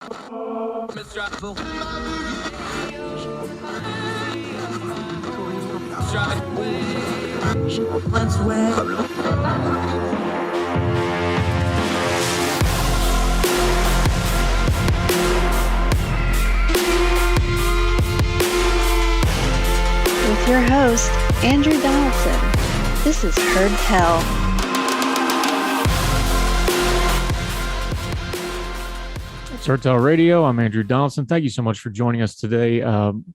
With your host, Andrew Donaldson. This is Heard Tell. It's Heard Tell Radio. I'm Andrew Donaldson. Thank you so much for joining us today.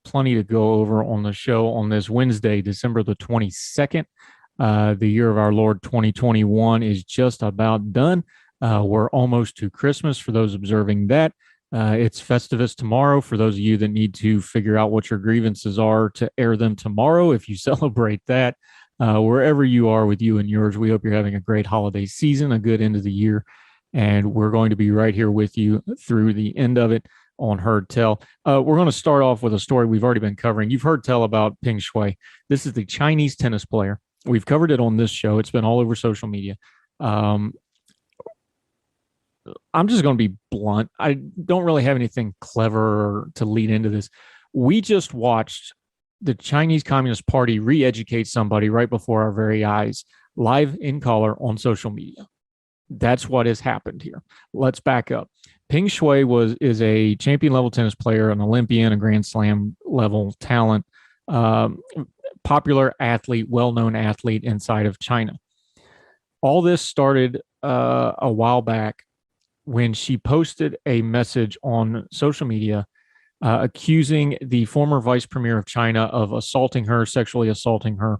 Plenty to go over on the show on this Wednesday, December the 22nd. The year of our Lord 2021 is just about done. We're almost to Christmas for those observing that. It's Festivus tomorrow for those of you that need to figure out what your grievances are to air them tomorrow. If you celebrate that, wherever you are with you and yours, we hope you're having a great holiday season, a good end of the year. And we're going to be right here with you through the end of it on Heard Tell. We're going to start off with a story we've already been covering. You've heard tell about Peng Shuai. This is the Chinese tennis player. We've covered it on this show. It's been all over social media. I'm just going to be blunt. I don't really have anything clever to lead into this. We just watched the Chinese Communist Party re-educate somebody right before our very eyes, live in color on social media. That's what has happened here. Let's back up. Peng Shuai is a champion level tennis player, an Olympian, a Grand Slam level talent, popular athlete, well-known athlete inside of China. All this started a while back when she posted a message on social media accusing the former vice premier of China of assaulting her, sexually assaulting her.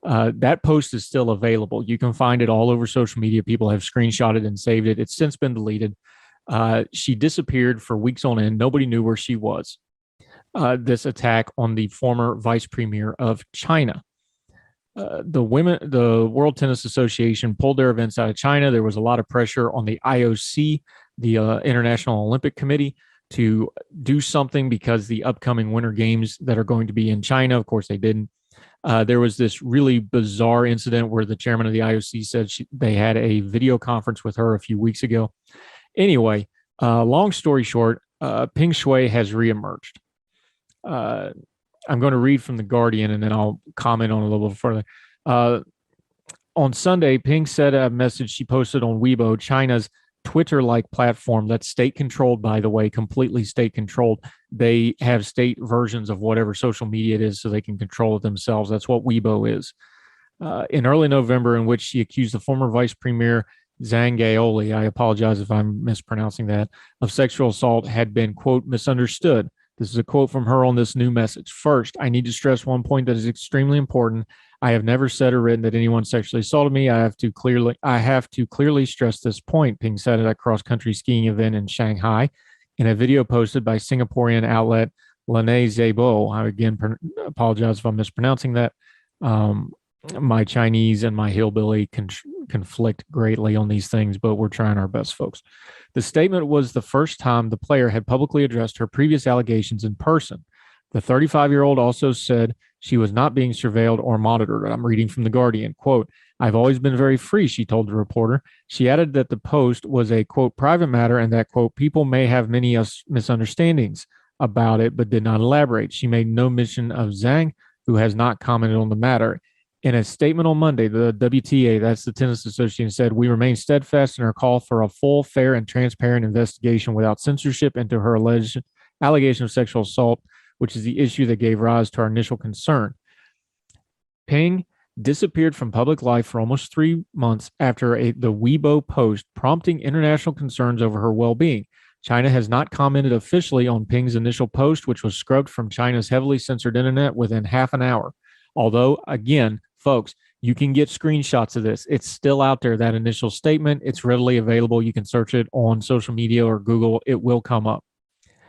That post is still available. You can find it all over social media. People have screenshotted and saved it. It's since been deleted. She disappeared for weeks on end. Nobody knew where she was. This attack on the former vice premier of China. The World Tennis Association pulled their events out of China. There was a lot of pressure on the IOC, the International Olympic Committee, to do something because the upcoming Winter Games that are going to be in China, of course, they didn't. There was this really bizarre incident where the chairman of the IOC said they had a video conference with her a few weeks ago. Anyway, long story short, Peng Shuai has reemerged. I'm going to read from The Guardian, and then I'll comment on it a little bit further. On Sunday, Peng said a message she posted on Weibo, China's Twitter-like platform that's state-controlled, by the way, completely state-controlled. They have state versions of whatever social media it is so they can control it themselves. That's what Weibo is. In early November, in which she accused the former vice premier, Zhang Gaoli, I apologize if I'm mispronouncing that, of sexual assault had been, quote, misunderstood. This is a quote from her on this new message. First, I need to stress one point that is extremely important. I have never said or written that anyone sexually assaulted me. I have to clearly stress this point, Peng said at a cross-country skiing event in Shanghai in a video posted by Singaporean outlet Lene Zebo. I again apologize if I'm mispronouncing that. My Chinese and my hillbilly conflict greatly on these things, but we're trying our best, folks. The statement was the first time the player had publicly addressed her previous allegations in person. The 35-year-old also said she was not being surveilled or monitored. I'm reading from The Guardian. Quote, I've always been very free, she told the reporter. She added that the post was a, quote, private matter and that, quote, people may have many misunderstandings about it, but did not elaborate. She made no mention of Zhang, who has not commented on the matter. In a statement on Monday, the WTA, that's the Tennis Association, said, we remain steadfast in our call for a full, fair, and transparent investigation without censorship into her alleged allegation of sexual assault, which is the issue that gave rise to our initial concern. Peng disappeared from public life for almost 3 months after the Weibo post, prompting international concerns over her well-being. China has not commented officially on Peng's initial post, which was scrubbed from China's heavily censored internet within half an hour. Although, again, folks, you can get screenshots of this. It's still out there, that initial statement. It's readily available. You can search it on social media or Google. It will come up,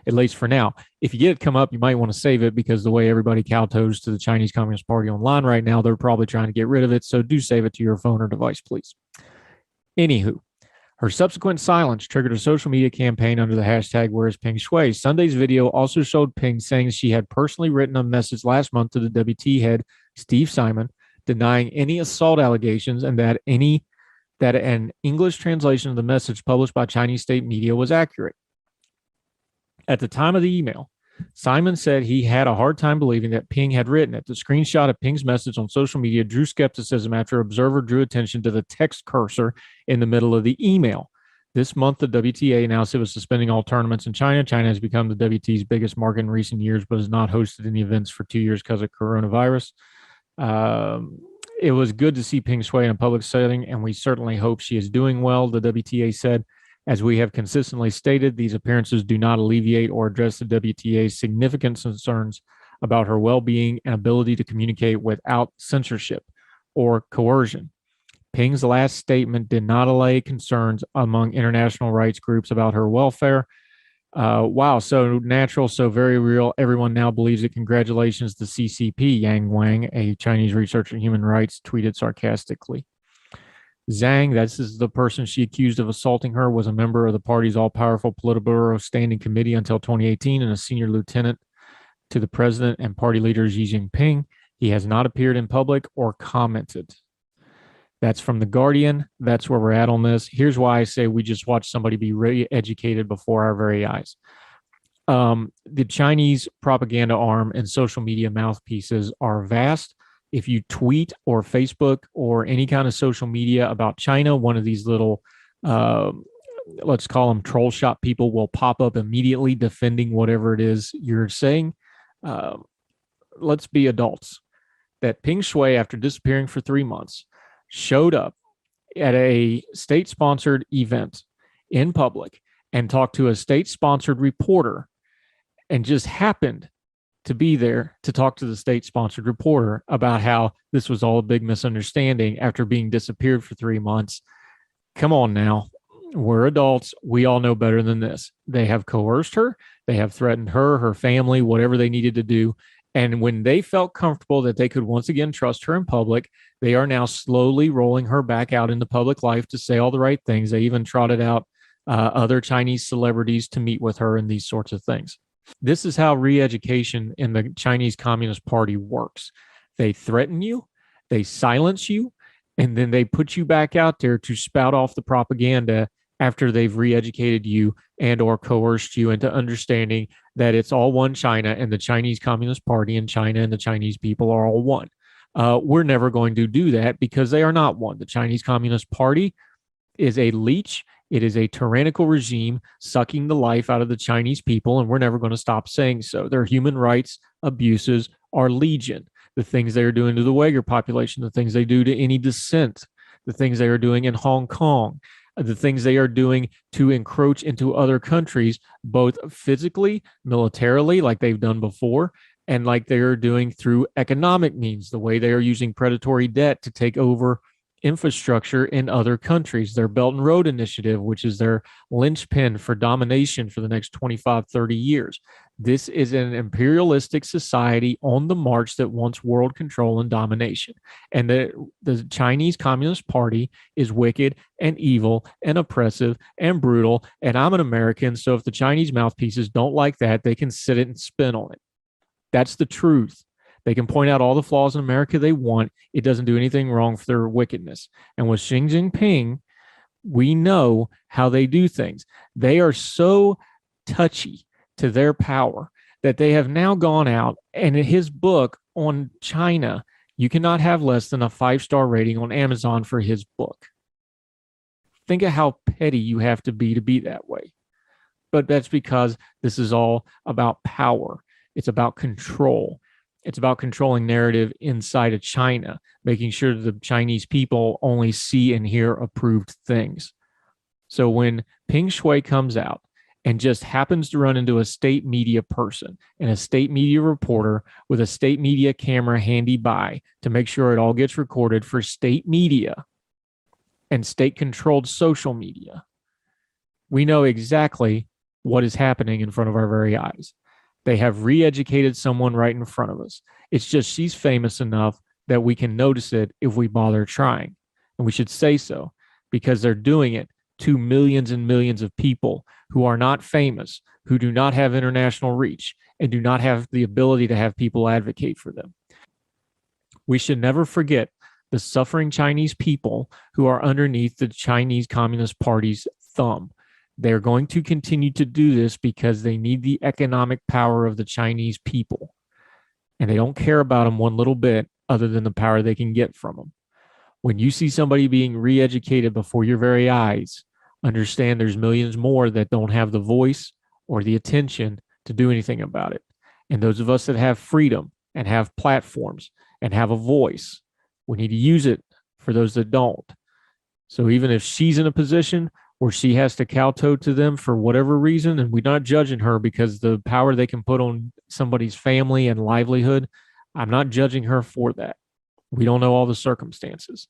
at least for now. If you get it come up, you might want to save it because the way everybody kowtows to the Chinese Communist Party online right now, they're probably trying to get rid of it. So do save it to your phone or device, please. Anywho, her subsequent silence triggered a social media campaign under the hashtag Where's Peng Shuai. Sunday's video also showed Peng saying she had personally written a message last month to the WT head, Steve Simon, denying any assault allegations and that an English translation of the message published by Chinese state media was accurate. At the time of the email, Simon said he had a hard time believing that Peng had written it. The screenshot of Peng's message on social media drew skepticism after an observer drew attention to the text cursor in the middle of the email. This month, the WTA announced it was suspending all tournaments in China. China has become the WTA's biggest market in recent years, but has not hosted any events for 2 years because of coronavirus. It was good to see Peng Shuai in a public setting, and we certainly hope she is doing well, the WTA said. As we have consistently stated, these appearances do not alleviate or address the WTA's significant concerns about her well-being and ability to communicate without censorship or coercion. Peng's last statement did not allay concerns among international rights groups about her welfare. Wow, so natural, so very real. Everyone now believes it. Congratulations to CCP, Yang Wang, a Chinese researcher in human rights, tweeted sarcastically. Zhang, this is the person she accused of assaulting her, was a member of the party's all-powerful Politburo Standing Committee until 2018 and a senior lieutenant to the president and party leader Xi Jinping. He has not appeared in public or commented. That's from The Guardian. That's where we're at on this. Here's why I say we just watched somebody be re-educated before our very eyes. The Chinese propaganda arm and social media mouthpieces are vast. If you tweet or Facebook or any kind of social media about China, one of these little, let's call them troll shop people, will pop up immediately defending whatever it is you're saying. Let's be adults. That Peng Shuai, after disappearing for 3 months, showed up at a state-sponsored event in public and talked to a state-sponsored reporter and just happened to be there to talk to the state-sponsored reporter about how this was all a big misunderstanding after being disappeared for 3 months. Come on now. We're adults. We all know better than this. They have coerced her. They have threatened her, her family, whatever they needed to do. And when they felt comfortable that they could once again trust her in public, they are now slowly rolling her back out into public life to say all the right things. They even trotted out other Chinese celebrities to meet with her and these sorts of things. This is how re-education in the Chinese Communist Party works. They threaten you, they silence you, and then they put you back out there to spout off the propaganda after they've re-educated you and or coerced you into understanding that it's all one China and the Chinese Communist Party and China and the Chinese people are all one. We're never going to do that because they are not one. The Chinese Communist Party is a leech. It is a tyrannical regime sucking the life out of the Chinese people, and we're never going to stop saying so. Their human rights abuses are legion. The things they are doing to the Uyghur population, the things they do to any dissent, the things they are doing in Hong Kong, the things they are doing to encroach into other countries, both physically, militarily, like they've done before, and like they are doing through economic means, the way they are using predatory debt to take over infrastructure in other countries. Their Belt and Road Initiative, which is their linchpin for domination for the next 25, 30 years. This is an imperialistic society on the march that wants world control and domination. And the Chinese Communist Party is wicked and evil and oppressive and brutal. And I'm an American, so if the Chinese mouthpieces don't like that, they can sit it and spin on it. That's the truth. They can point out all the flaws in America they want. It doesn't do anything wrong for their wickedness. And with Xi Jinping, we know how they do things. They are so touchy to their power that they have now gone out, and in his book on China, you cannot have less than a 5-star rating on Amazon for his book. Think of how petty you have to be that way. But that's because this is all about power. It's about control. It's about controlling narrative inside of China, making sure the Chinese people only see and hear approved things. So when Peng Shuai comes out and just happens to run into a state media person and a state media reporter with a state media camera handy by to make sure it all gets recorded for state media and state-controlled social media, we know exactly what is happening in front of our very eyes. They have re-educated someone right in front of us. It's just she's famous enough that we can notice it if we bother trying. And we should say so because they're doing it to millions and millions of people who are not famous, who do not have international reach, and do not have the ability to have people advocate for them. We should never forget the suffering Chinese people who are underneath the Chinese Communist Party's thumb. They're going to continue to do this because they need the economic power of the Chinese people. And they don't care about them one little bit other than the power they can get from them. When you see somebody being re-educated before your very eyes, understand there's millions more that don't have the voice or the attention to do anything about it. And those of us that have freedom and have platforms and have a voice, we need to use it for those that don't. So even if she's in a position where she has to kowtow to them for whatever reason, and we're not judging her because the power they can put on somebody's family and livelihood, I'm not judging her for that. We don't know all the circumstances,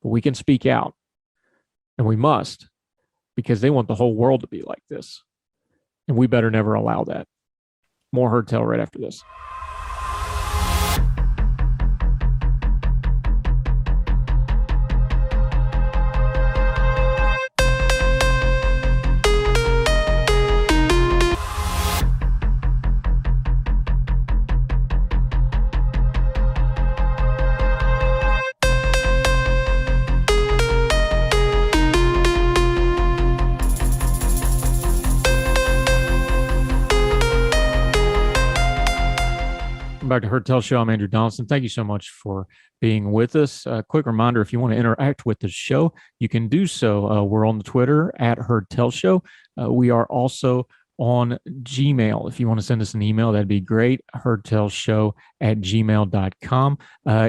but we can speak out, and we must, because they want the whole world to be like this, and we better never allow that. More Heard Tell right after this. Back to Heard Tell Show. I'm Andrew Donaldson. Thank you so much for being with us. Quick reminder, if you want to interact with the show, you can do so. We're on the Twitter at Heard Tell Show. We are also on Gmail. If you want to send us an email, that'd be great. heardtellshow@gmail.com.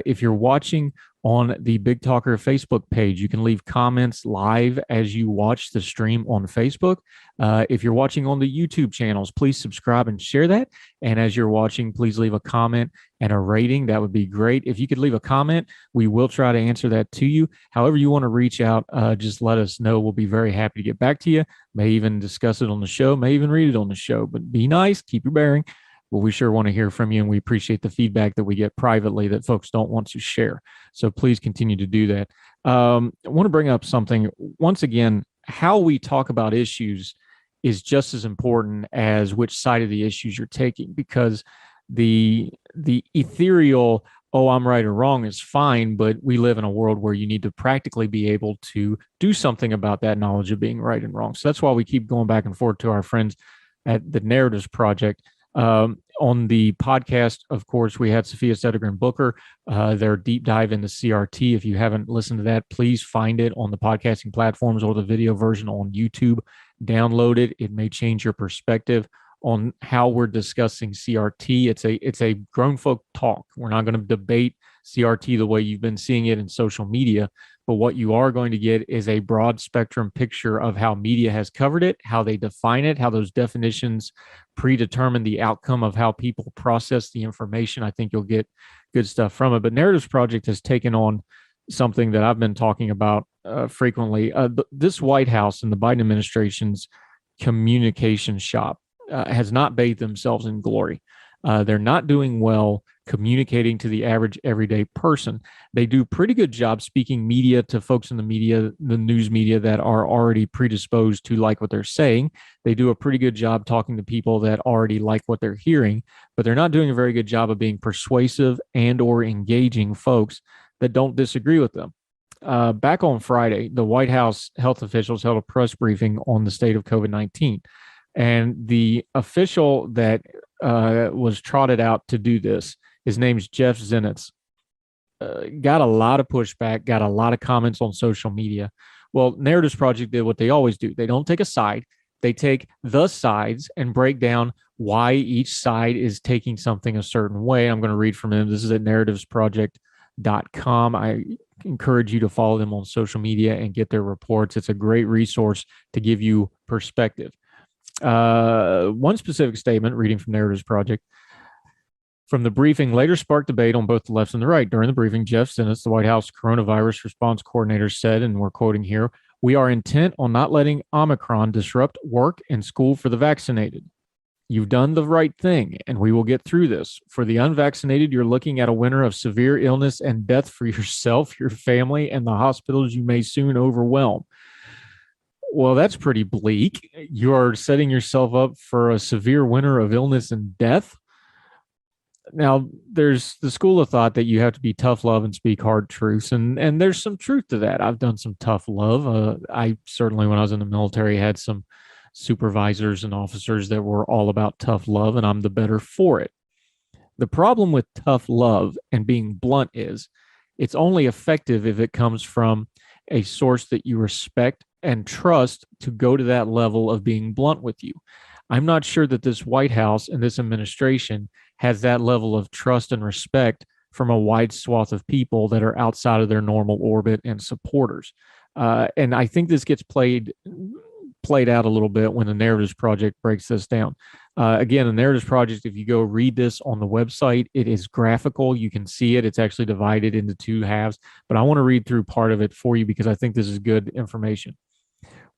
If you're watching on the Big Talker Facebook page, you can leave comments live as you watch the stream on Facebook. If you're watching on the YouTube channels, please subscribe and share that. And as you're watching, please leave a comment and a rating. That would be great. If you could leave a comment, we will try to answer that to you. However you want to reach out, just let us know. We'll be very happy to get back to you. May even discuss it on the show, may even read it on the show. But be nice, keep your bearing. But we sure want to hear from you, and we appreciate the feedback that we get privately that folks don't want to share. So please continue to do that. I want to bring up something. Once again, how we talk about issues is just as important as which side of the issues you're taking, because the ethereal, oh, I'm right or wrong is fine, but we live in a world where you need to practically be able to do something about that knowledge of being right and wrong. So that's why we keep going back and forth to our friends at the Narratives Project. On the podcast, of course, we had Sophia Sedegren Booker, their deep dive into CRT. If you haven't listened to that, please find it on the podcasting platforms or the video version on YouTube. Download it. It may change your perspective on how we're discussing CRT. It's a grown folk talk. We're not going to debate CRT the way you've been seeing it in social media, but what you are going to get is a broad spectrum picture of how media has covered it, how they define it, how those definitions predetermine the outcome of how people process the information. I think you'll get good stuff from it. But Narratives Project has taken on something that I've been talking about frequently. This White House and the Biden administration's communication shop has not bathed themselves in glory. They're not doing well communicating to the average everyday person. They do a pretty good job speaking media to folks in the media, the news media that are already predisposed to like what they're saying. They do a pretty good job talking to people that already like what they're hearing, but they're not doing a very good job of being persuasive and or engaging folks that don't disagree with them. Back on Friday, the White House health officials held a press briefing on the state of COVID-19. And the official that was trotted out to do this, his name's Jeff Zients, got a lot of pushback, got a lot of comments on social media. Well, Narratives Project did what they always do. They don't take a side. They take the sides and break down why each side is taking something a certain way. I'm going to read from them. This is at narrativesproject.com. I encourage you to follow them on social media and get their reports. It's a great resource to give you perspective. One specific statement, reading from Narratives Project, from the briefing later sparked debate on both the left and the right. During the briefing, Jeff Zients, the White House coronavirus response coordinator, said, and we're quoting here, "We are intent on not letting Omicron disrupt work and school for the vaccinated. You've done the right thing, and we will get through this. For the unvaccinated, you're looking at a winter of severe illness and death for yourself, your family, and the hospitals you may soon overwhelm." Well, that's pretty bleak. You're setting yourself up for a severe winter of illness and death. Now, there's the school of thought that you have to be tough love and speak hard truths, and there's some truth to that. I've done some tough love. I certainly, when I was in the military, had some supervisors and officers that were all about tough love, and I'm the better for it. The problem with tough love and being blunt is it's only effective if it comes from a source that you respect and trust to go to that level of being blunt with you. I'm not sure that this White House and this administration has that level of trust and respect from a wide swath of people that are outside of their normal orbit and supporters. And I think this gets played out a little bit when the Narratives Project breaks this down. Again, the Narratives Project, if you go read this on the website, it is graphical. You can see it. It's actually divided into two halves, but I want to read through part of it for you because I think this is good information.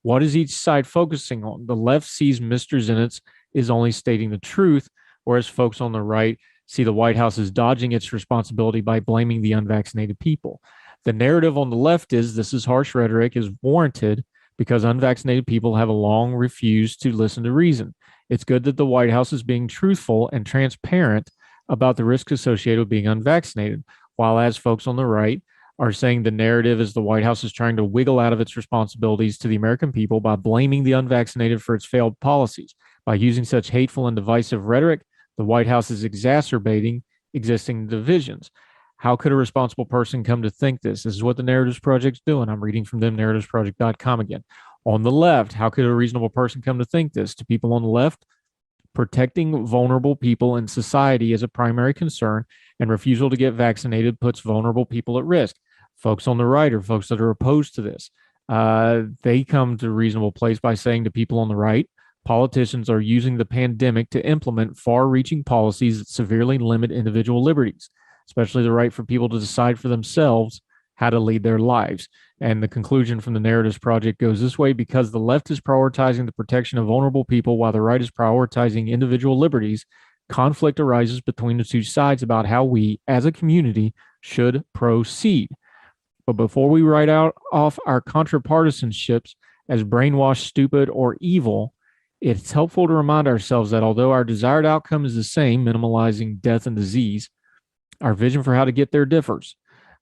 What is each side focusing on? The left sees Mr. Zenitz is only stating the truth, whereas folks on the right see the White House is dodging its responsibility by blaming the unvaccinated people. The narrative on the left is this is harsh rhetoric is warranted because unvaccinated people have long refused to listen to reason. It's good that the White House is being truthful and transparent about the risks associated with being unvaccinated, while as folks on the right are saying the narrative is the White House is trying to wiggle out of its responsibilities to the American people by blaming the unvaccinated for its failed policies. By using such hateful and divisive rhetoric, the White House is exacerbating existing divisions. How could a responsible person come to think this? This is what the Narratives Project's doing. I'm reading from them, narrativesproject.com again. On the left, how could a reasonable person come to think this? To people on the left, protecting vulnerable people in society is a primary concern, and refusal to get vaccinated puts vulnerable people at risk. Folks on the right are folks that are opposed to this. They come to a reasonable place by saying to people on the right, politicians are using the pandemic to implement far-reaching policies that severely limit individual liberties, especially the right for people to decide for themselves how to lead their lives. And the conclusion from the Narratives Project goes this way: because the left is prioritizing the protection of vulnerable people while the right is prioritizing individual liberties, conflict arises between the two sides about how we, as a community, should proceed. But before we write off our contrapartisanships as brainwashed, stupid, or evil, it's helpful to remind ourselves that although our desired outcome is the same, minimizing death and disease, our vision for how to get there differs.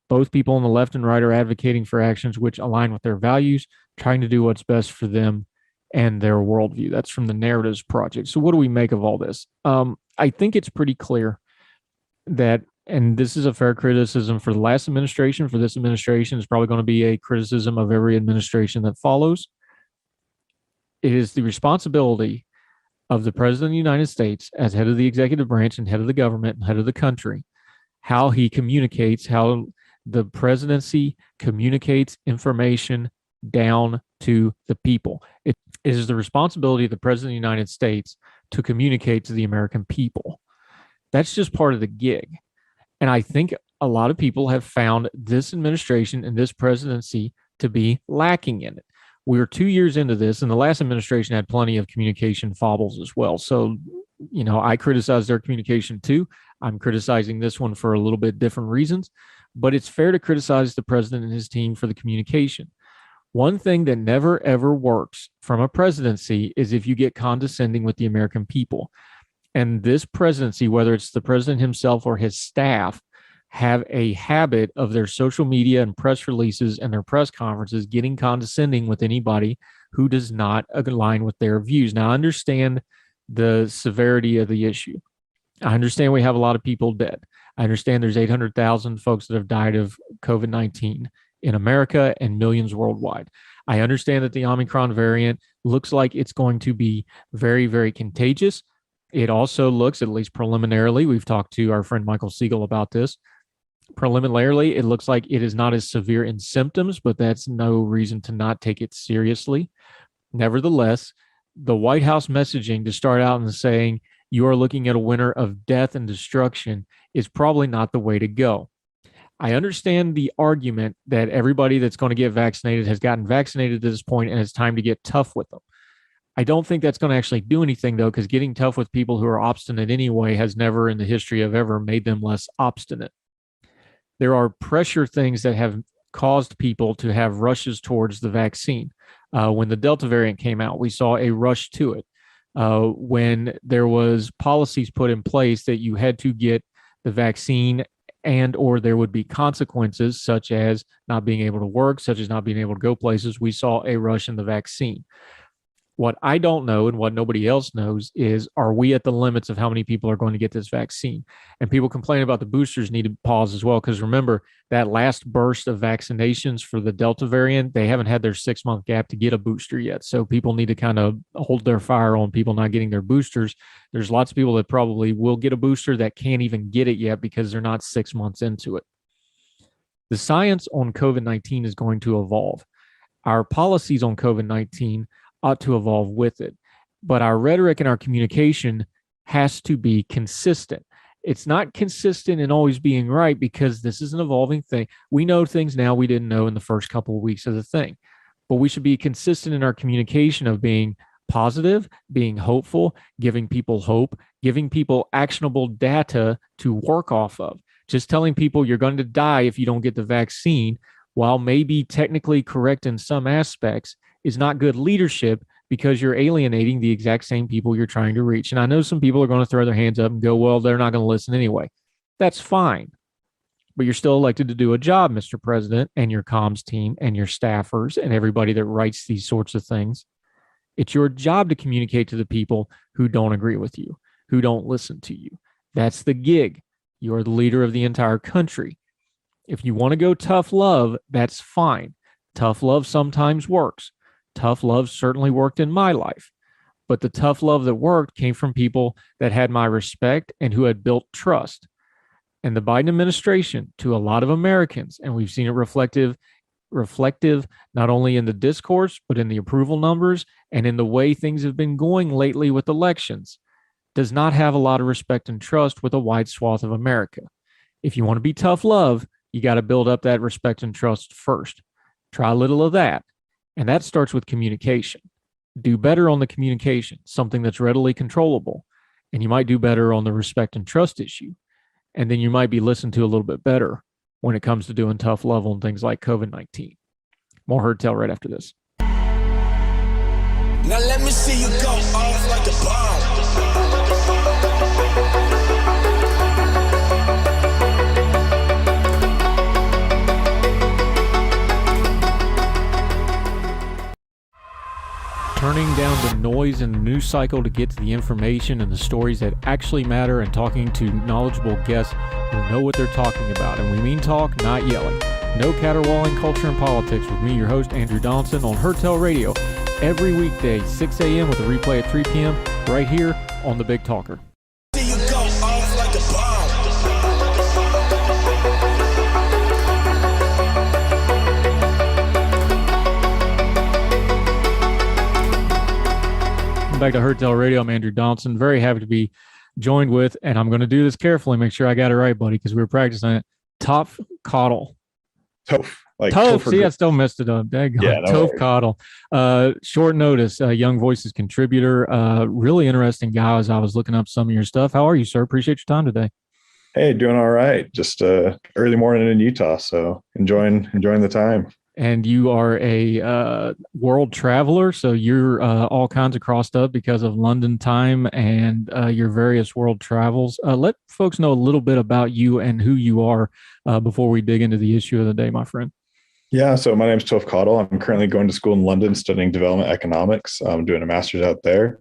Both people on the left and right are advocating for actions which align with their values, trying to do what's best for them and their worldview. That's from the Narratives Project. So what do we make of all this? I think it's pretty clear that, and this is a fair criticism for the last administration, for this administration, is probably going to be a criticism of every administration that follows. It is the responsibility of the President of the United States as head of the executive branch and head of the government and head of the country, how he communicates, how the presidency communicates information down to the people. It is the responsibility of the President of the United States to communicate to the American people. That's just part of the gig. And I think a lot of people have found this administration and this presidency to be lacking in it. We're 2 years into this, and the last administration had plenty of communication foibles as well. So, I criticize their communication too. I'm criticizing this one for a little bit different reasons, but it's fair to criticize the president and his team for the communication. One thing that never, ever works from a presidency is if you get condescending with the American people. And this presidency, whether it's the president himself or his staff, have a habit of their social media and press releases and their press conferences getting condescending with anybody who does not align with their views. Now, I understand the severity of the issue. I understand we have a lot of people dead. I understand there's 800,000 folks that have died of COVID-19 in America and millions worldwide. I understand that the Omicron variant looks like it's going to be very, very contagious. It also looks, at least preliminarily, we've talked to our friend Michael Siegel about this. Preliminarily, it looks like it is not as severe in symptoms, but that's no reason to not take it seriously. Nevertheless, the White House messaging to start out and saying you are looking at a winter of death and destruction is probably not the way to go. I understand the argument that everybody that's going to get vaccinated has gotten vaccinated to this point and it's time to get tough with them. I don't think that's going to actually do anything, though, because getting tough with people who are obstinate anyway has never in the history of ever made them less obstinate. There are pressure things that have caused people to have rushes towards the vaccine. When the Delta variant came out, we saw a rush to it. When there was policies put in place that you had to get the vaccine, and or there would be consequences such as not being able to work, such as not being able to go places. We saw a rush in the vaccine. What I don't know and what nobody else knows is, are we at the limits of how many people are going to get this vaccine? And people complain about the boosters need to pause as well, because remember, that last burst of vaccinations for the Delta variant, they haven't had their 6-month gap to get a booster yet. So people need to kind of hold their fire on people not getting their boosters. There's lots of people that probably will get a booster that can't even get it yet because they're not 6 months into it. The science on COVID-19 is going to evolve. Our policies on COVID-19 ought to evolve with it. But our rhetoric and our communication has to be consistent. It's not consistent in always being right, because this is an evolving thing. We know things now we didn't know in the first couple of weeks of the thing. But we should be consistent in our communication of being positive, being hopeful, giving people hope, giving people actionable data to work off of. Just telling people you're going to die if you don't get the vaccine, while maybe technically correct in some aspects, is not good leadership, because you're alienating the exact same people you're trying to reach. And I know some people are going to throw their hands up and go, well, they're not going to listen anyway. That's fine. But you're still elected to do a job, Mr. President, and your comms team and your staffers and everybody that writes these sorts of things. It's your job to communicate to the people who don't agree with you, who don't listen to you. That's the gig. You're the leader of the entire country. If you want to go tough love, that's fine. Tough love sometimes works. Tough love certainly worked in my life. But the tough love that worked came from people that had my respect and who had built trust. And the Biden administration, to a lot of Americans, and we've seen it reflective not only in the discourse, but in the approval numbers and in the way things have been going lately with elections, does not have a lot of respect and trust with a wide swath of America. If you want to be tough love, you got to build up that respect and trust first. Try a little of that. And that starts with communication. Do better on the communication, something that's readily controllable. And you might do better on the respect and trust issue. And then you might be listened to a little bit better when it comes to doing tough love on things like COVID-19. More Heard Tell right after this. Now let me see you go off like a bomb. Turning down the noise in the news cycle to get to the information and the stories that actually matter, and talking to knowledgeable guests who know what they're talking about. And we mean talk, not yelling. No caterwauling culture and politics with me, your host, Andrew Donaldson, on Heard Tell Radio, every weekday, 6 a.m. with a replay at 3 p.m. right here on The Big Talker. See you go off like a bomb. Welcome back to Heard Tell Radio. I'm Andrew Donaldson. Very happy to be joined with, and I'm going to do this carefully, make sure I got it right, buddy, because we were practicing it. Toph Cottle. Toph. Toph. See, I still messed it up. Daggone. Yeah, no Toph worries. Cottle. Short notice, Young Voices contributor. Really interesting guy as I was looking up some of your stuff. How are you, sir? Appreciate your time today. Hey, doing all right. Just early morning in Utah, so enjoying the time. And you are a world traveler, so you're all kinds of crossed up because of London time and your various world travels. Let folks know a little bit about you and who you are before we dig into the issue of the day, my friend. Yeah, so my name's Toph Cottle. I'm currently going to school in London studying development economics. I'm doing a master's out there.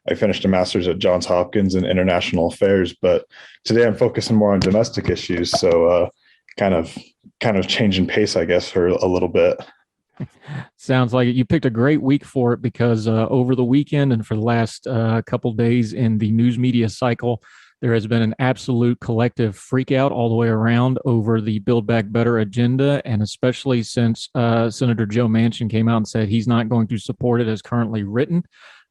I finished a master's at Johns Hopkins in international affairs, but today I'm focusing more on domestic issues. So kind of changing pace, I guess, for a little bit. Sounds like it. You picked a great week for it because over the weekend and for the last couple days in the news media cycle, there has been an absolute collective freak out all the way around over the Build Back Better agenda, and especially since Senator Joe Manchin came out and said he's not going to support it as currently written.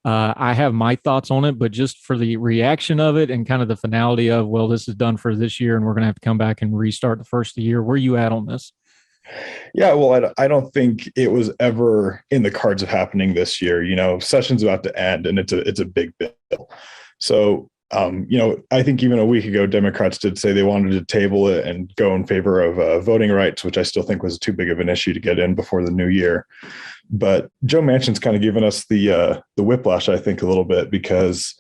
I have my thoughts on it, but just for the reaction of it and kind of the finality of, well, this is done for this year and we're going to have to come back and restart the first of the year. Where are you at on this? Yeah, well, I don't think it was ever in the cards of happening this year. You know, session's about to end and it's a big bill. So, I think even a week ago, Democrats did say they wanted to table it and go in favor of voting rights, which I still think was too big of an issue to get in before the new year. But Joe Manchin's kind of given us the whiplash, I think, a little bit, because,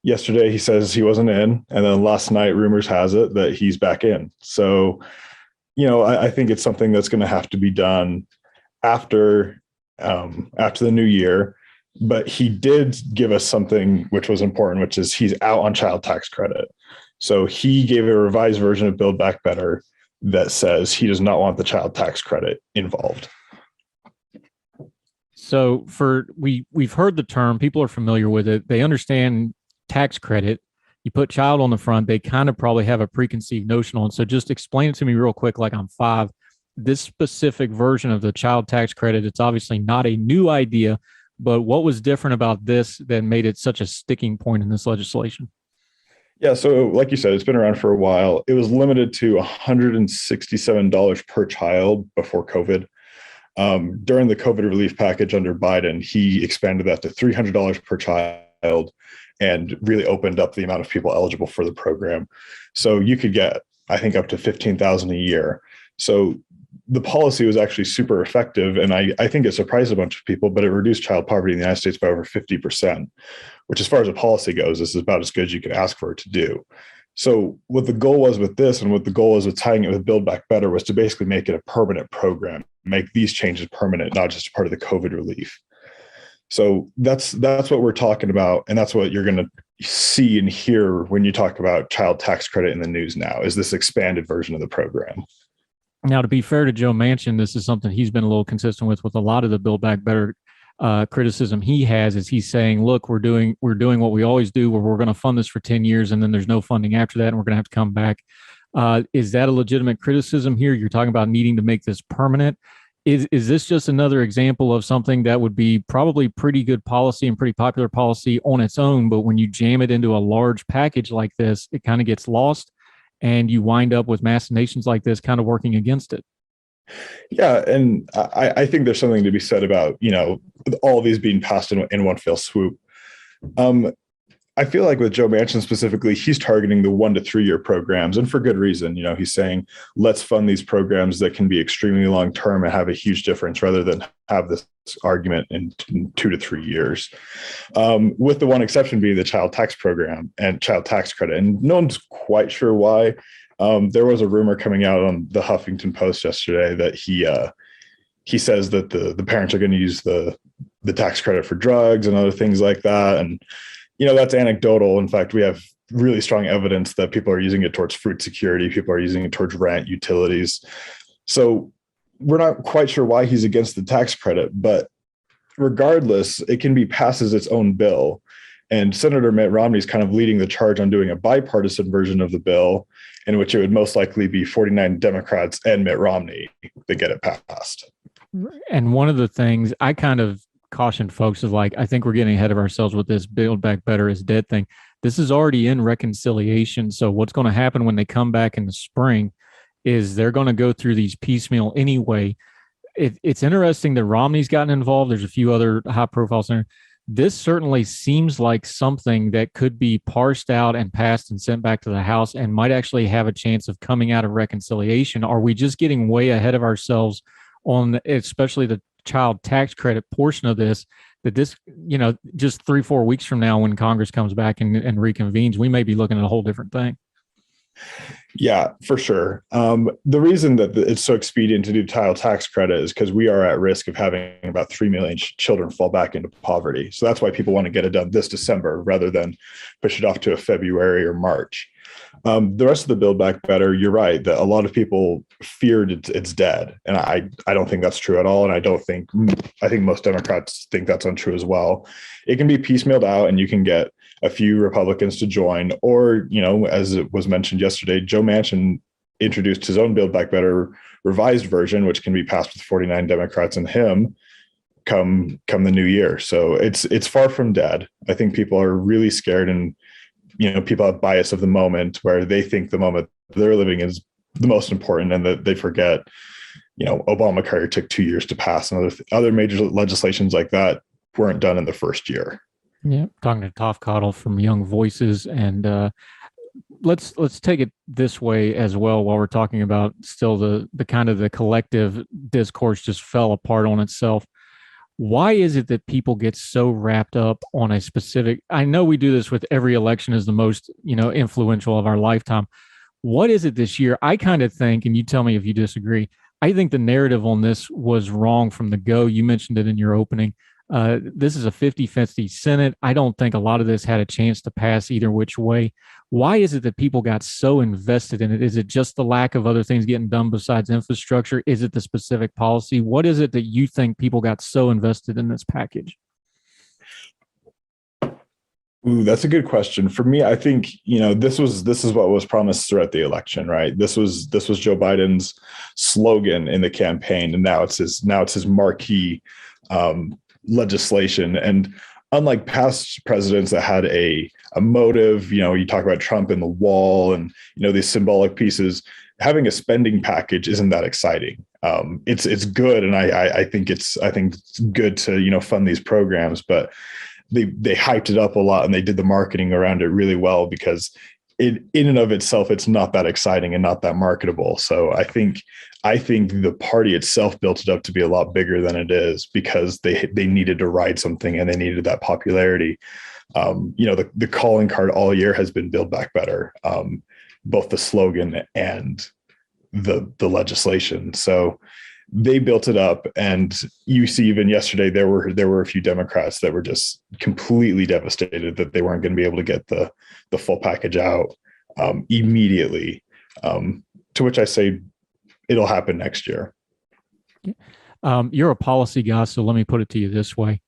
Yesterday, he says he wasn't in. And then last night, rumors has it that he's back in. So, I think it's something that's going to have to be done after the new year. But he did give us something which was important, which is he's out on child tax credit. So he gave a revised version of Build Back Better that says he does not want the child tax credit involved. So we've heard the term, people are familiar with it. They understand tax credit. You put child on the front, they kind of probably have a preconceived notion on. So just explain it to me real quick, like I'm 5. This specific version of the child tax credit, it's obviously not a new idea, but what was different about this that made it such a sticking point in this legislation? Yeah, so like you said, it's been around for a while. It was limited to $167 per child before COVID. During the COVID relief package under Biden, he expanded that to $300 per child and really opened up the amount of people eligible for the program. So you could get, I think, up to $15,000 a year. So the policy was actually super effective, and I think it surprised a bunch of people, but it reduced child poverty in the United States by over 50%, which as far as a policy goes, this is about as good as you could ask for it to do. So what the goal was with this, and what the goal is with tying it with Build Back Better, was to basically make it a permanent program, make these changes permanent, not just part of the COVID relief. So that's what we're talking about, and that's what you're going to see and hear when you talk about child tax credit in the news now, is this expanded version of the program. Now, to be fair to Joe Manchin, this is something he's been a little consistent with a lot of the Build Back Better criticism he has, is he's saying, look, we're doing what we always do, where we're going to fund this for 10 years and then there's no funding after that, and we're going to have to come back. Is that a legitimate criticism here? You're talking about needing to make this permanent. Is this just another example of something that would be probably pretty good policy and pretty popular policy on its own, but when you jam it into a large package like this, it kind of gets lost, and you wind up with machinations like this kind of working against it? Yeah, and I think there's something to be said about, all of these being passed in one fell swoop. I feel like with Joe Manchin specifically, he's targeting the 1 to 3 year programs, and for good reason. He's saying, let's fund these programs that can be extremely long term and have a huge difference, rather than have this argument in 2 to 3 years. With the one exception being the child tax program and child tax credit, and no one's quite sure why. There was a rumor coming out on the Huffington Post yesterday that he says that the parents are going to use the tax credit for drugs and other things like that, and that's anecdotal. In fact, we have really strong evidence that people are using it towards food security. People are using it towards rent, utilities. So we're not quite sure why he's against the tax credit, but regardless, it can be passed as its own bill. And Senator Mitt Romney is kind of leading the charge on doing a bipartisan version of the bill, in which it would most likely be 49 Democrats and Mitt Romney that get it passed. And one of the things I kind of caution folks is, like, I think we're getting ahead of ourselves with this Build Back Better is dead thing. This is already in reconciliation. So what's going to happen when they come back in the spring is they're going to go through these piecemeal anyway. It's interesting that Romney's gotten involved. There's a few other high profile senators. This certainly seems like something that could be parsed out and passed and sent back to the House and might actually have a chance of coming out of reconciliation. Are we just getting way ahead of ourselves on especially the child tax credit portion of this, that this, just 3-4 weeks from now, when Congress comes back and reconvenes, we may be looking at a whole different thing? Yeah, for sure. The reason that it's so expedient to do child tax credit is because we are at risk of having about 3 million children fall back into poverty. So that's why people want to get it done this December rather than push it off to a February or March. The rest of the Build Back Better, you're right, that a lot of people feared it's dead. And I don't think that's true at all. And I think most Democrats think that's untrue as well. It can be piecemealed out, and you can get a few Republicans to join, or, as it was mentioned yesterday, Joe Manchin introduced his own Build Back Better revised version, which can be passed with 49 Democrats and him come the new year. So it's far from dead. I think people are really scared, and people have bias of the moment, where they think the moment they're living is the most important, and that they forget, Obamacare took 2 years to pass, and other major legislations like that weren't done in the first year. Yeah, talking to Toph Cottle from Young Voices, and let's take it this way as well. While we're talking about still the kind of the collective discourse just fell apart on itself. Why is it that people get so wrapped up on a specific? I know we do this with every election as the most, influential of our lifetime. What is it this year? I kind of think, and you tell me if you disagree, I think the narrative on this was wrong from the go. You mentioned it in your opening. This is a 50-50 Senate. I don't think a lot of this had a chance to pass either which way. Why is it that people got so invested in it? Is it just the lack of other things getting done besides infrastructure? Is it the specific policy? What is it that you think people got so invested in this package? Ooh, that's a good question. For me, I think, this is what was promised throughout the election, right? This was Joe Biden's slogan in the campaign, and now it's his marquee legislation. And unlike past presidents that had a motive, you talk about Trump and the wall and these symbolic pieces, having a spending package isn't that exciting. It's good, and I think it's good to fund these programs, but they hyped it up a lot and they did the marketing around it really well, because in and of itself, it's not that exciting and not that marketable. So I think the party itself built it up to be a lot bigger than it is, because they needed to ride something and they needed that popularity. The calling card all year has been Build Back Better, both the slogan and the legislation. So they built it up, and you see even yesterday there were a few Democrats that were just completely devastated that they weren't going to be able to get the full package out immediately. To which I say it'll happen next year. You're a policy guy, so let me put it to you this way.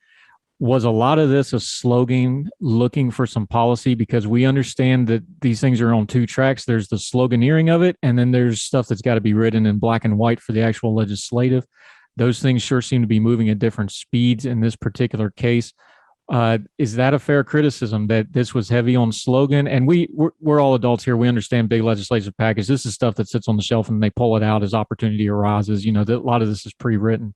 Was a lot of this a slogan looking for some policy? Because we understand that these things are on two tracks. There's the sloganeering of it, and then there's stuff that's got to be written in black and white for the actual legislative. Those things sure seem to be moving at different speeds in this particular case. Is that a fair criticism, that this was heavy on slogan? And we're all adults here. We understand big legislative package. This is stuff that sits on the shelf and they pull it out as opportunity arises. A lot of this is pre-written.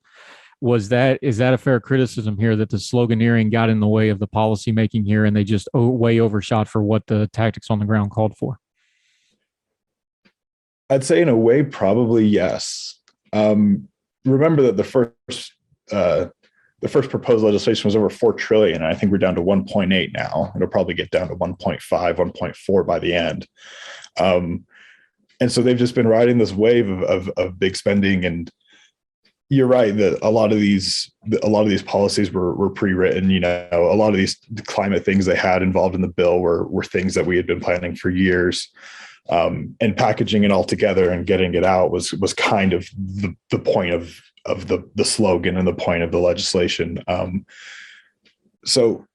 Is that a fair criticism here, that the sloganeering got in the way of the policy making here and they just way overshot for what the tactics on the ground called for? I'd say in a way, probably yes. Remember that the first proposed legislation was over $4 trillion. And I think we're down to 1.8 now. It'll probably get down to 1.5, 1.4 by the end. And so they've just been riding this wave of big spending. And you're right that a lot of these policies were pre-written. A lot of these climate things they had involved in the bill were things that we had been planning for years. And packaging it all together and getting it out was kind of the point of the slogan and the point of the legislation. So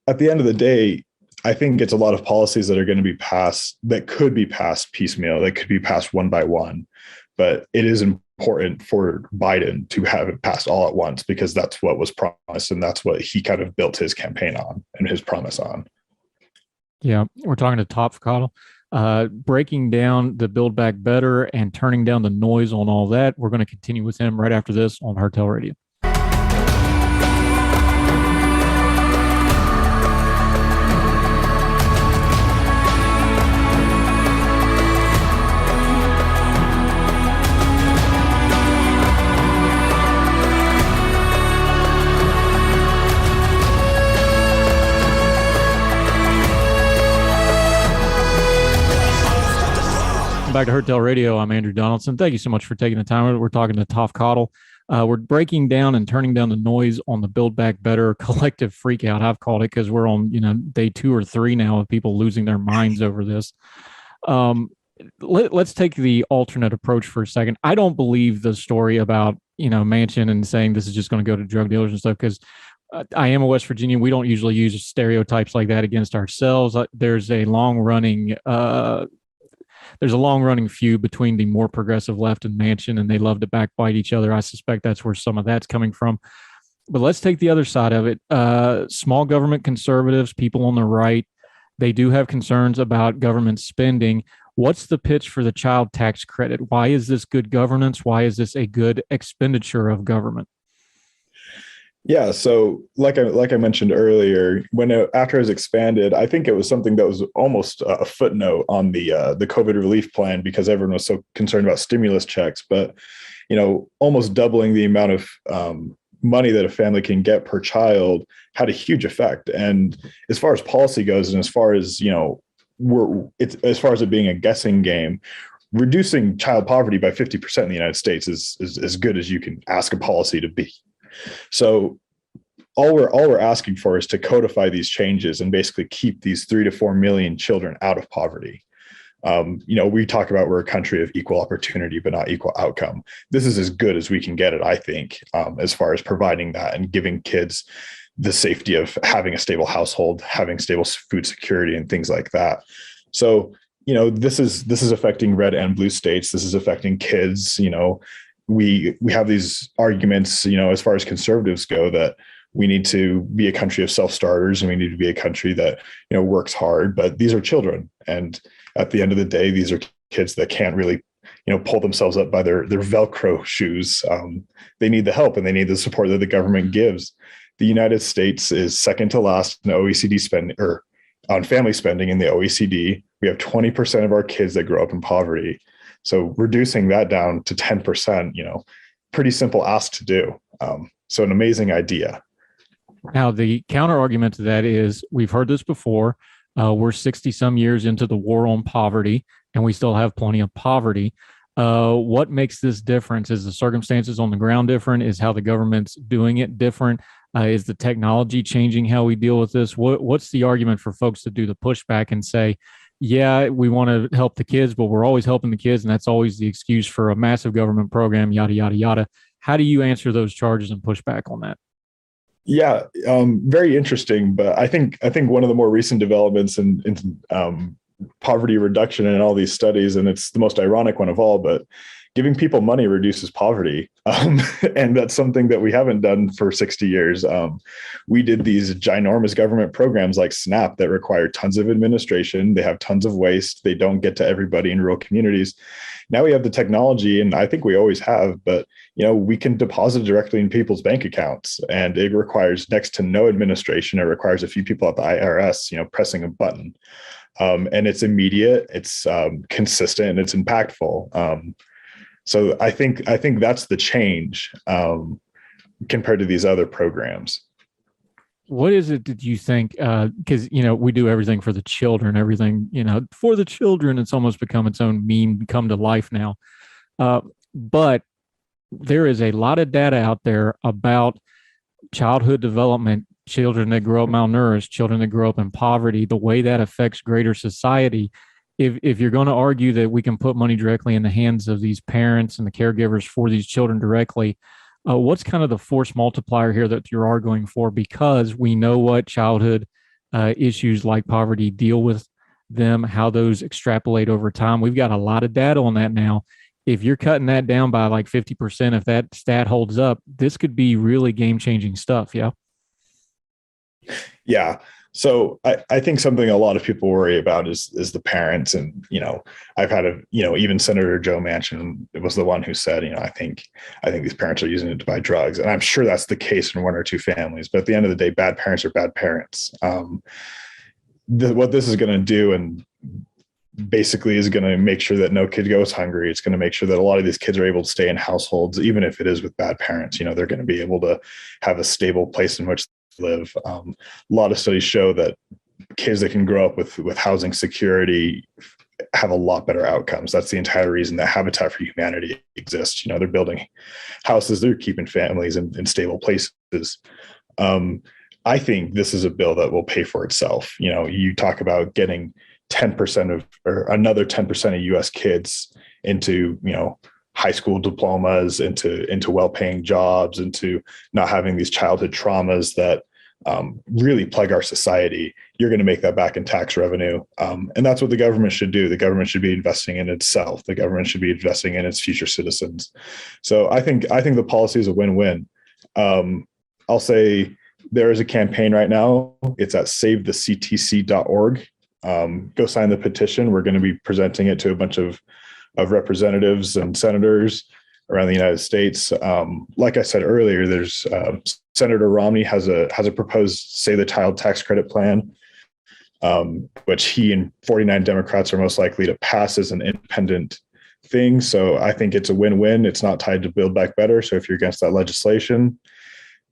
at the end of the day, I think it's a lot of policies that are going to be passed, that could be passed piecemeal, that could be passed one by one. But it is important for Biden to have it passed all at once, because that's what was promised, and that's what he kind of built his campaign on and his promise on. Yeah, we're talking to Toph Cottle, breaking down the Build Back Better and turning down the noise on all that. We're going to continue with him right after this on Hardtail Radio. Back to Hardtail Radio. I'm Andrew Donaldson. Thank you so much for taking the time. We're talking to Toph Cottle. We're breaking down and turning down the noise on the Build Back Better collective freakout, I've called it, because we're on day 2 or 3 now of people losing their minds over this. Let's take the alternate approach for a second. I don't believe the story about Manchin and saying this is just going to go to drug dealers and stuff, because I am a West Virginian. We don't usually use stereotypes like that against ourselves. There's a long-running feud between the more progressive left and Manchin, and they love to backbite each other. I suspect that's where some of that's coming from. But let's take the other side of it. Small government conservatives, people on the right, they do have concerns about government spending. What's the pitch for the child tax credit? Why is this good governance? Why is this a good expenditure of government? Yeah, so like I mentioned earlier, after it was expanded, I think it was something that was almost a footnote on the COVID relief plan, because everyone was so concerned about stimulus checks. But almost doubling the amount of money that a family can get per child had a huge effect. And as far as policy goes, and as far as, as far as it being a guessing game, reducing child poverty by 50% in the United States is as good as you can ask a policy to be. So all we're asking for is to codify these changes and basically keep these 3 to 4 million children out of poverty. We talk about we're a country of equal opportunity, but not equal outcome. This is as good as we can get it, I think, as far as providing that and giving kids the safety of having a stable household, having stable food security and things like that. So, this is affecting red and blue states. This is affecting kids. We have these arguments, as far as conservatives go, that we need to be a country of self-starters and we need to be a country that, works hard, but these are children. And at the end of the day, these are kids that can't really, pull themselves up by their Velcro shoes. They need the help and they need the support that the government gives. The United States is second to last in OECD spending, or on family spending in the OECD. We have 20% of our kids that grow up in poverty. So reducing that down to 10%, pretty simple ask to do. So an amazing idea. Now, the counter argument to that is we've heard this before. We're 60 some years into the war on poverty, and we still have plenty of poverty. What makes this difference? Is the circumstances on the ground different? Is how the government's doing it different? Is the technology changing how we deal with this? What's the argument for folks to do the pushback and say, yeah, we want to help the kids, but we're always helping the kids, and that's always the excuse for a massive government program, yada, yada, yada. How do you answer those charges and push back on that? Yeah, very interesting. But I think one of the more recent developments in poverty reduction in all these studies, and it's the most ironic one of all, but giving people money reduces poverty. And that's something that we haven't done for 60 years. We did these ginormous government programs like SNAP that require tons of administration. They have tons of waste. They don't get to everybody in rural communities. Now we have the technology, and I think we always have, but we can deposit directly in people's bank accounts, and it requires next to no administration. It requires a few people at the IRS, pressing a button. And it's immediate, it's consistent, and it's impactful. So I think that's the change compared to these other programs. What is it that you think, because, we do everything for the children, everything, for the children, it's almost become its own meme, come to life now. But there is a lot of data out there about childhood development, children that grow up malnourished, children that grow up in poverty, the way that affects greater society. If you're going to argue that we can put money directly in the hands of these parents and the caregivers for these children directly, what's kind of the force multiplier here that you're arguing for? Because we know what childhood issues like poverty deal with them, how those extrapolate over time. We've got a lot of data on that now. If you're cutting that down by like 50%, if that stat holds up, this could be really game-changing stuff. Yeah. Yeah. So I think something a lot of people worry about is the parents. And, I've had even Senator Joe Manchin was the one who said, I think these parents are using it to buy drugs. And I'm sure that's the case in one or two families. But at the end of the day, bad parents are bad parents. What this is going to do, and basically is going to make sure that no kid goes hungry. It's going to make sure that a lot of these kids are able to stay in households, even if it is with bad parents. They're going to be able to have a stable place in which to live. A lot of studies show that kids that can grow up with housing security have a lot better outcomes. That's the entire reason that Habitat for Humanity exists. They're building houses, they're keeping families in stable places. I think this is a bill that will pay for itself. You talk about getting 10% or another 10% of US kids into, high school diplomas, into well-paying jobs, into not having these childhood traumas that really plague our society. You're going to make that back in tax revenue. And that's what the government should do. The government should be investing in itself. The government should be investing in its future citizens. So I think the policy is a win-win. I'll say there is a campaign right now. It's at savethectc.org. Go sign the petition. We're going to be presenting it to a bunch of representatives and senators around the United States. Like I said earlier, there's Senator Romney has a proposed Save the Child tax credit plan, which he and 49 Democrats are most likely to pass as an independent thing. So I think it's a win-win. It's not tied to Build Back Better. So if you're against that legislation,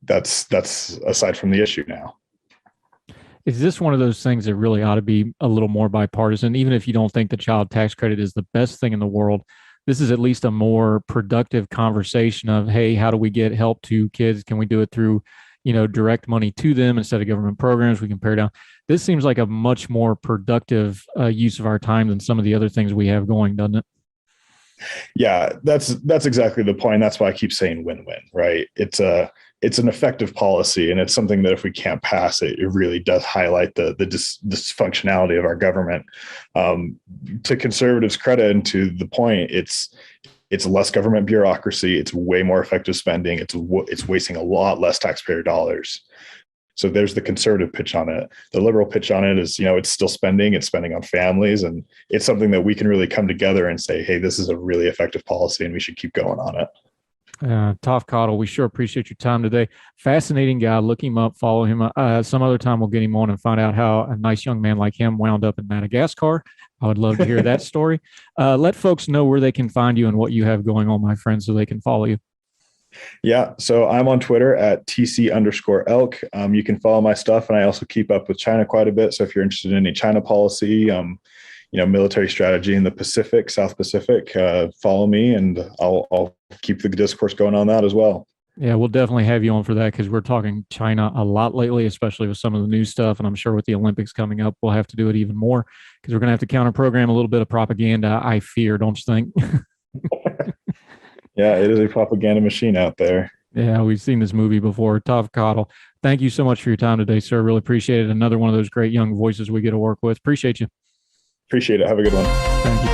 that's aside from the issue now. Is this one of those things that really ought to be a little more bipartisan? Even if you don't think the child tax credit is the best thing in the world, this is at least a more productive conversation of, hey, how do we get help to kids? Can we do it through, direct money to them instead of government programs? We can pare down. This seems like a much more productive use of our time than some of the other things we have going, doesn't it? Yeah, that's exactly the point. That's why I keep saying win-win, right? It's an effective policy, and it's something that if we can't pass it, it really does highlight the dysfunctionality of our government. To conservatives' credit, and to the point, it's less government bureaucracy. It's way more effective spending. It's wasting a lot less taxpayer dollars. So there's the conservative pitch on it. The liberal pitch on it is, it's still spending. It's spending on families, and it's something that we can really come together and say, hey, this is a really effective policy, and we should keep going on it. Toph Cottle, we sure appreciate your time today. Fascinating guy. Look him up, follow him. Some other time we'll get him on and find out how a nice young man like him wound up in Madagascar. I would love to hear that story. Let folks know where they can find you and what you have going on, my friend, so they can follow you. Yeah, so I'm on Twitter at TC_elk. You can follow my stuff, and I also keep up with China quite a bit. So if you're interested in any China policy, military strategy in the Pacific, South Pacific, follow me, and I'll keep the discourse going on that as well. Yeah, we'll definitely have you on for that, because we're talking China a lot lately, especially with some of the new stuff. And I'm sure with the Olympics coming up, we'll have to do it even more, because we're going to have to counter program a little bit of propaganda, I fear, don't you think? Yeah, it is a propaganda machine out there. Yeah, we've seen this movie before. Toph Cottle, thank you so much for your time today, sir. Really appreciate it. Another one of those great young voices we get to work with. Appreciate you. Appreciate it. Have a good one. Thank you.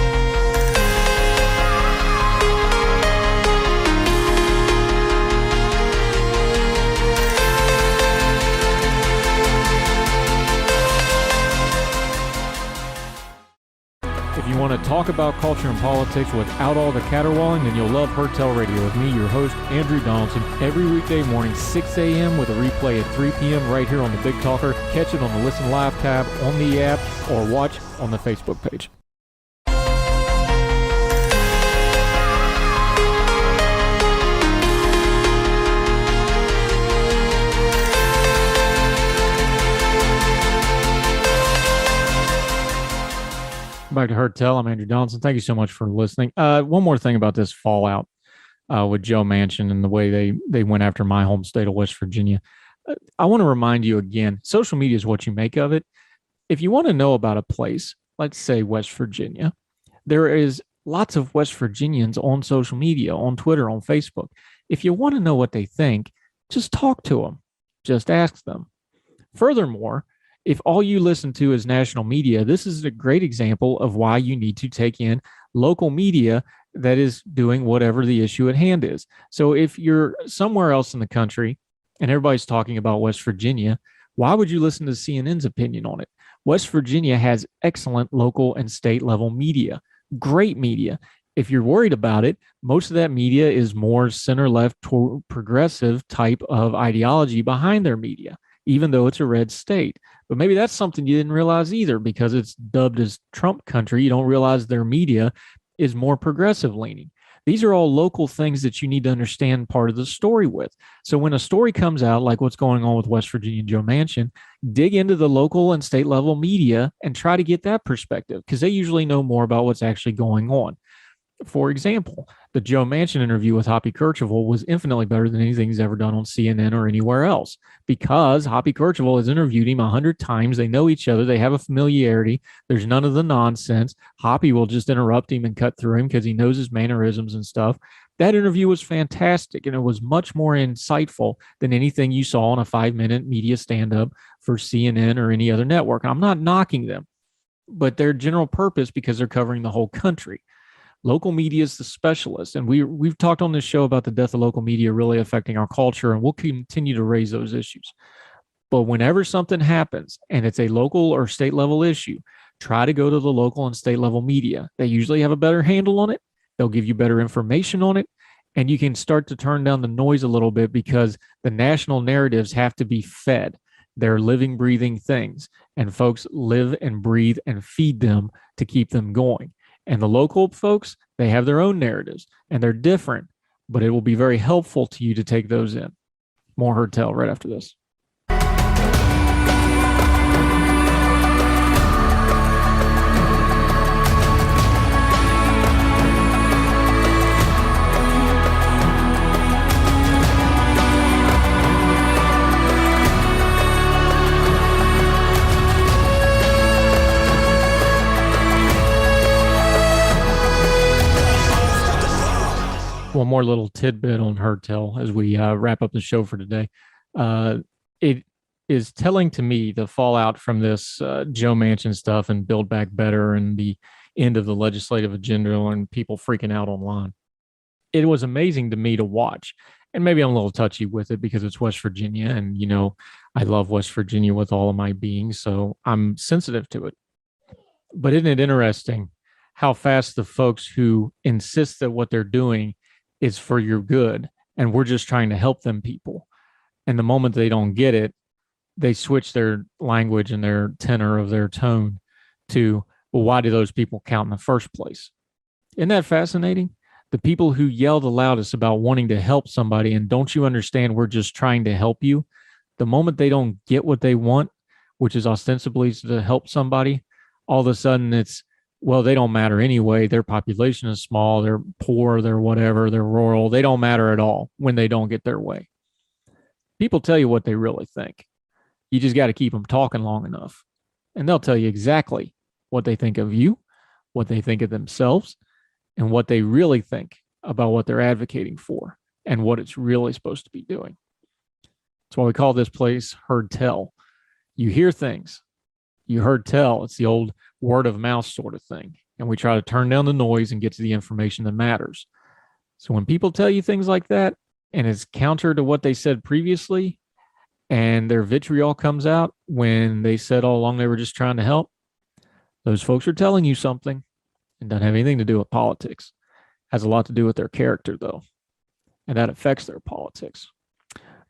If you want to talk about culture and politics without all the caterwauling, then you'll love Heard Tell Radio with me, your host, Andrew Donaldson, every weekday morning, 6 a.m. with a replay at 3 p.m. right here on the Big Talker. Catch it on the Listen Live tab on the app, or watch on the Facebook page. Back to Heard Tell. I'm Andrew Donaldson. Thank you so much for listening. One more thing about this fallout with Joe Manchin and the way they went after my home state of West Virginia. I want to remind you again, social media is what you make of it. If you want to know about a place, let's say West Virginia, there is lots of West Virginians on social media, on Twitter, on Facebook. If you want to know what they think, just talk to them. Just ask them. Furthermore, if all you listen to is national media, this is a great example of why you need to take in local media that is doing whatever the issue at hand is. So if you're somewhere else in the country and everybody's talking about West Virginia, why would you listen to CNN's opinion on it? West Virginia has excellent local and state level media, great media. If you're worried about it, most of that media is more center-left, progressive type of ideology behind their media, even though it's a red state. But maybe that's something you didn't realize either, because it's dubbed as Trump country. You don't realize their media is more progressive leaning. These are all local things that you need to understand part of the story with. So when a story comes out, like what's going on with West Virginia and Joe Manchin, dig into the local and state level media and try to get that perspective, because they usually know more about what's actually going on. For example, the Joe Manchin interview with Hoppy Kercheval was infinitely better than anything he's ever done on CNN or anywhere else, because Hoppy Kercheval has interviewed him 100 times. They know each other. They have a familiarity. There's none of the nonsense. Hoppy will just interrupt him and cut through him because he knows his mannerisms and stuff. That interview was fantastic, and it was much more insightful than anything you saw on a 5-minute media stand-up for CNN or any other network. I'm not knocking them, but they're general purpose because they're covering the whole country. Local media is the specialist, and we've talked on this show about the death of local media really affecting our culture, and we'll continue to raise those issues. But whenever something happens and it's a local or state level issue, try to go to the local and state level media. They usually have a better handle on it. They'll give you better information on it, and you can start to turn down the noise a little bit, because the national narratives have to be fed. They're living, breathing things, and folks live and breathe and feed them to keep them going. And the local folks, they have their own narratives, and they're different, but it will be very helpful to you to take those in. More Heard Tell right after this. One more little tidbit on Heard Tell as we wrap up the show for today. It is telling to me the fallout from this Joe Manchin stuff and Build Back Better and the end of the legislative agenda and people freaking out online. It was amazing to me to watch. And maybe I'm a little touchy with it because it's West Virginia. And, you know, I love West Virginia with all of my being. So I'm sensitive to it. But isn't it interesting how fast the folks who insist that what they're doing is for your good and we're just trying to help them people, and the moment they don't get it, they switch their language and their tenor of their tone to, well, why do those people count in the first place? Isn't that fascinating? The people who yell the loudest about wanting to help somebody and don't you understand we're just trying to help you, the moment they don't get what they want, which is ostensibly to help somebody, all of a sudden it's, well, they don't matter anyway. Their population is small. They're poor. They're whatever. They're rural. They don't matter at all when they don't get their way. People tell you what they really think. You just got to keep them talking long enough. And they'll tell you exactly what they think of you, what they think of themselves, and what they really think about what they're advocating for and what it's really supposed to be doing. That's why we call this place Heard Tell. You hear things. You heard tell. It's the old word of mouth sort of thing. And we try to turn down the noise and get to the information that matters. So when people tell you things like that, and it's counter to what they said previously, and their vitriol comes out when they said all along they were just trying to help, those folks are telling you something. It doesn't have anything to do with politics. It has a lot to do with their character, though. And that affects their politics.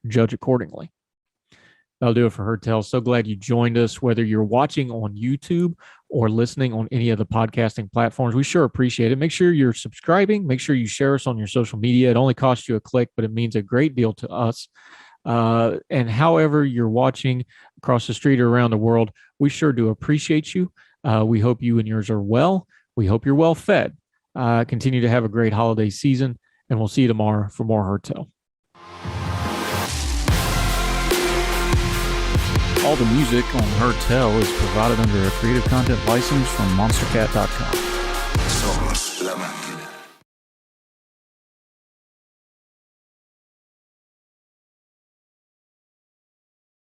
Judge accordingly. That'll do it for Heard Tell. So glad you joined us, whether you're watching on YouTube or listening on any of the podcasting platforms. We sure appreciate it. Make sure you're subscribing. Make sure you share us on your social media. It only costs you a click, but it means a great deal to us. And however you're watching across the street or around the world, we sure do appreciate you. We hope you and yours are well. We hope you're well fed. Continue to have a great holiday season, and we'll see you tomorrow for more Heard Tell. All the music on Heard Tell is provided under a Creative Content license from monstercat.com. So